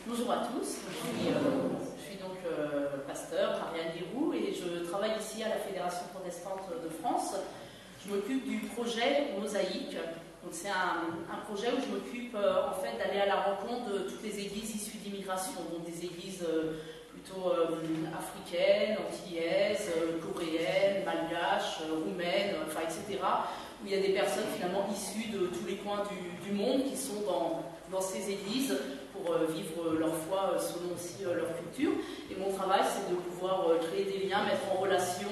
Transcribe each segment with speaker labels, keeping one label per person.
Speaker 1: Bonjour à tous, je suis donc pasteur Marianne Guéroux et je travaille ici à la Fédération protestante de France. Je m'occupe du projet Mosaïque. C'est un projet où je m'occupe en fait d'aller à la rencontre de toutes les églises issues d'immigration, donc des églises plutôt africaines, antillaises, coréennes, malgaches, roumaines, enfin, etc. Où il y a des personnes finalement issues de tous les coins du monde qui sont dans ces églises pour vivre leur foi selon aussi leur culture. Et mon travail, c'est de pouvoir créer des liens, mettre en relation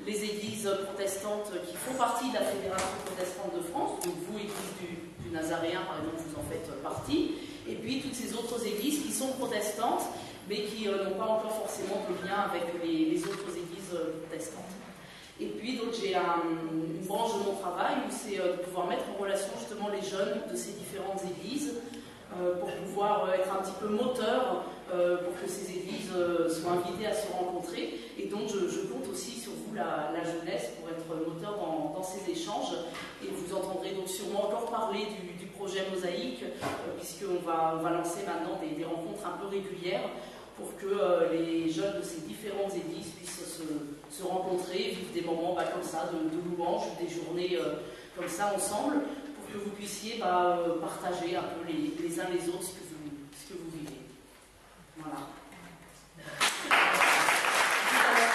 Speaker 1: les églises protestantes qui font partie de la Fédération protestante de France, donc vous, église du Nazaréen, par exemple, vous en faites partie, et puis toutes ces autres églises qui sont protestantes, mais qui n'ont pas encore forcément de lien avec les autres églises protestantes. Et puis, donc, j'ai une branche de mon travail où c'est de pouvoir mettre en relation justement les jeunes de ces différentes églises pour pouvoir être un petit peu moteur pour que ces églises soient invitées à se rencontrer. Et donc, je compte aussi sur vous, la jeunesse, pour être moteur dans ces échanges. Et vous entendrez donc sûrement encore parler du projet Mosaïque, puisqu'on va lancer maintenant des rencontres un peu régulières pour que les jeunes de ces différentes églises puissent se rencontrer, vivre des moments comme ça de louange, des journées comme ça ensemble, pour que vous puissiez partager un peu les uns les autres ce que vous vivez. Voilà.